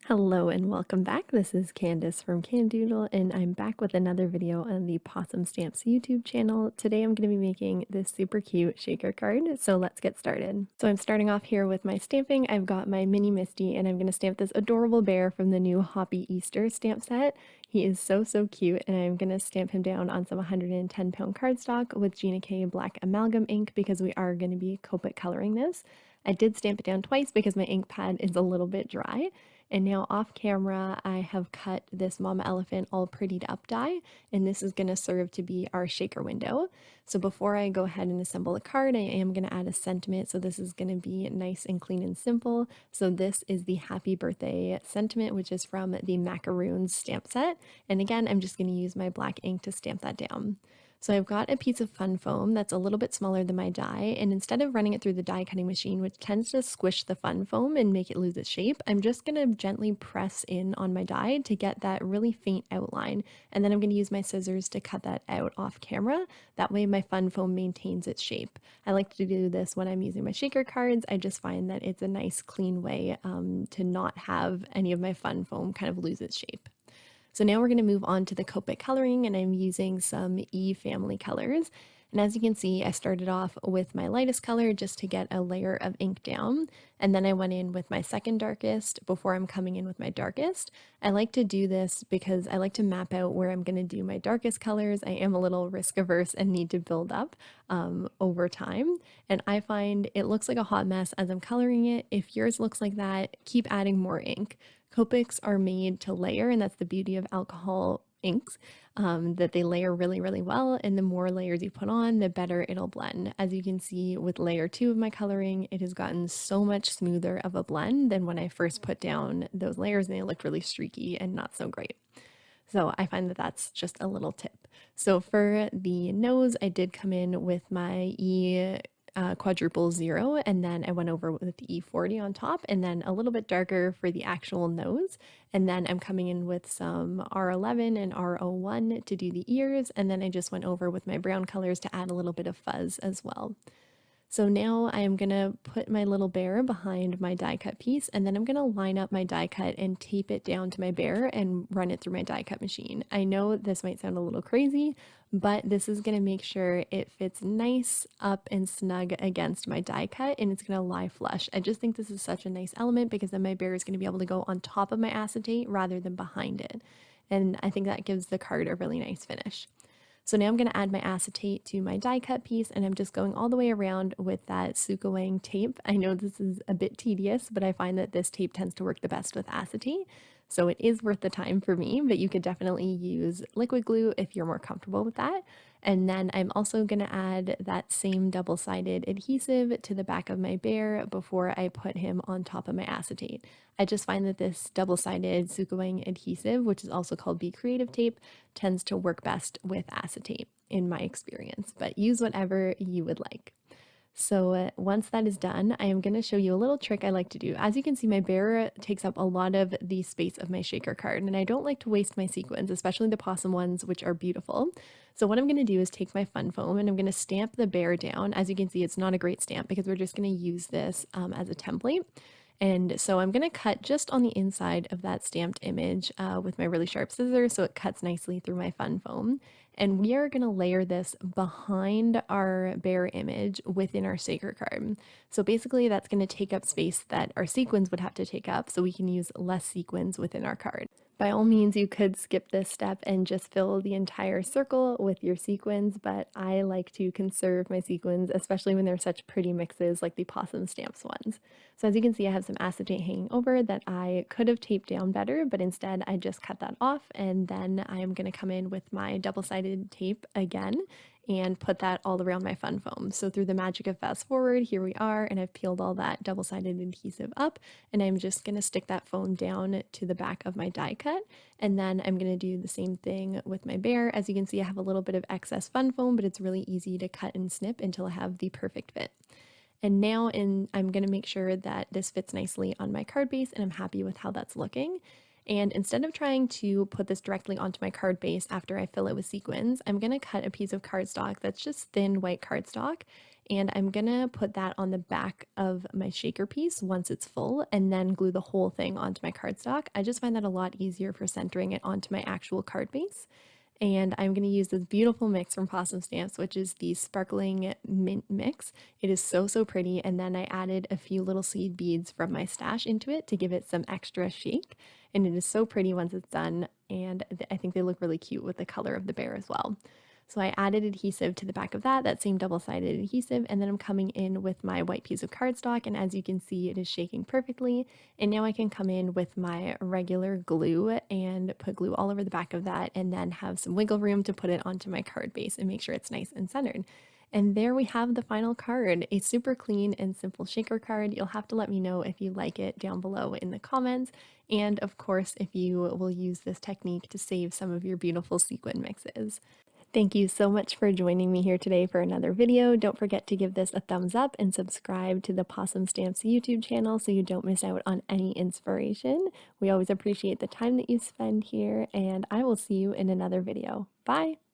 Hello and welcome back. This is Candice from Candoodle, and I'm back with another video on the Possum Stamps YouTube channel. Today I'm going to be making this super cute shaker card, so let's get started. So I'm starting off here with my stamping. I've got my mini Misty, and I'm going to stamp this adorable bear from the new Hoppy Easter stamp set. He is so cute, and I'm going to stamp him down on some 110-pound cardstock with Gina K black amalgam ink because we are going to be Copic coloring this. I did stamp it down twice because my ink pad is a little bit dry. And now off camera, I have cut this mama elephant all prettied up die, and this is going to serve to be our shaker window. So before I go ahead and assemble the card, I am going to add a sentiment. So this is going to be nice and clean and simple. So this is the happy birthday sentiment, which is from the macaroons stamp set. And again, I'm just going to use my black ink to stamp that down. So I've got a piece of fun foam that's a little bit smaller than my die, and instead of running it through the die cutting machine, which tends to squish the fun foam and make it lose its shape, I'm just going to gently press in on my die to get that really faint outline, and then I'm going to use my scissors to cut that out off camera. That way my fun foam maintains its shape. I like to do this when I'm using my shaker cards. I just find that it's a nice clean way to not have any of my fun foam kind of lose its shape. So now we're going to move on to the Copic coloring, and I'm using some E family colors. And as you can see, I started off with my lightest color just to get a layer of ink down. And then I went in with my second darkest before I'm coming in with my darkest. I like to do this because I like to map out where I'm going to do my darkest colors. I am a little risk averse and need to build up over time. And I find it looks like a hot mess as I'm coloring it. If yours looks like that, keep adding more ink. Copics are made to layer, and that's the beauty of alcohol inks, that they layer really well, and the more layers you put on, the better it'll blend. As you can see with layer 2 of my coloring, it has gotten so much smoother of a blend than when I first put down those layers and they looked really streaky and not so great. So I find that that's just a little tip. So for the nose, I did come in with my quadruple 0, and then I went over with the E40 on top, and then a little bit darker for the actual nose, and then I'm coming in with some R11 and R01 to do the ears, and then I just went over with my brown colors to add a little bit of fuzz as well. So now I am going to put my little bear behind my die cut piece, and then I'm going to line up my die cut and tape it down to my bear and run it through my die cut machine. I know this might sound a little crazy, but this is going to make sure it fits nice up and snug against my die cut, and it's going to lie flush. I just think this is such a nice element because then my bear is going to be able to go on top of my acetate rather than behind it. And I think that gives the card a really nice finish. So now I'm going to add my acetate to my die cut piece, and I'm just going all the way around with that Sukawang tape. I know this is a bit tedious, but I find that this tape tends to work the best with acetate. So it is worth the time for me, but you could definitely use liquid glue if you're more comfortable with that. And then I'm also going to add that same double-sided adhesive to the back of my bear before I put him on top of my acetate. I just find that this double-sided Sukawang adhesive, which is also called Be Creative tape, tends to work best with acetate in my experience, but use whatever you would like. So once that is done, I am going to show you a little trick I like to do. As you can see, my bear takes up a lot of the space of my shaker card, and I don't like to waste my sequins, especially the possum ones, which are beautiful. So what I'm going to do is take my fun foam and I'm going to stamp the bear down. As you can see, it's not a great stamp because we're just going to use this as a template. And so I'm going to cut just on the inside of that stamped image with my really sharp scissors so it cuts nicely through my fun foam. And we are going to layer this behind our bear image within our shaker card. So basically that's going to take up space that our sequins would have to take up, so we can use less sequins within our card. By all means, you could skip this step and just fill the entire circle with your sequins, but I like to conserve my sequins, especially when they're such pretty mixes like the possum stamps ones. So as you can see, I have some acetate hanging over that I could have taped down better, but instead I just cut that off, and then I am going to come in with my double-sided tape again and put that all around my fun foam. So through the magic of fast forward, here we are, and I've peeled all that double-sided adhesive up, and I'm just going to stick that foam down to the back of my die cut, and then I'm going to do the same thing with my bear. As you can see, I have a little bit of excess fun foam, but it's really easy to cut and snip until I have the perfect fit. And now I'm going to make sure that this fits nicely on my card base, and I'm happy with how that's looking. And instead of trying to put this directly onto my card base after I fill it with sequins, I'm going to cut a piece of cardstock that's just thin white cardstock. And I'm going to put that on the back of my shaker piece once it's full and then glue the whole thing onto my cardstock. I just find that a lot easier for centering it onto my actual card base. And I'm going to use this beautiful mix from Possum Stamps, which is the sparkling mint mix. It is so, so pretty. And then I added a few little seed beads from my stash into it to give it some extra shake. And it is so pretty once it's done. And I think they look really cute with the color of the bear as well. So I added adhesive to the back of that same double-sided adhesive, and then I'm coming in with my white piece of cardstock, and as you can see, it is shaking perfectly. And now I can come in with my regular glue and put glue all over the back of that, and then have some wiggle room to put it onto my card base and make sure it's nice and centered. And there we have the final card, a super clean and simple shaker card. You'll have to let me know if you like it down below in the comments. And of course, if you will use this technique to save some of your beautiful sequin mixes. Thank you so much for joining me here today for another video. Don't forget to give this a thumbs up and subscribe to the Possum Stamps YouTube channel so you don't miss out on any inspiration. We always appreciate the time that you spend here, and I will see you in another video. Bye!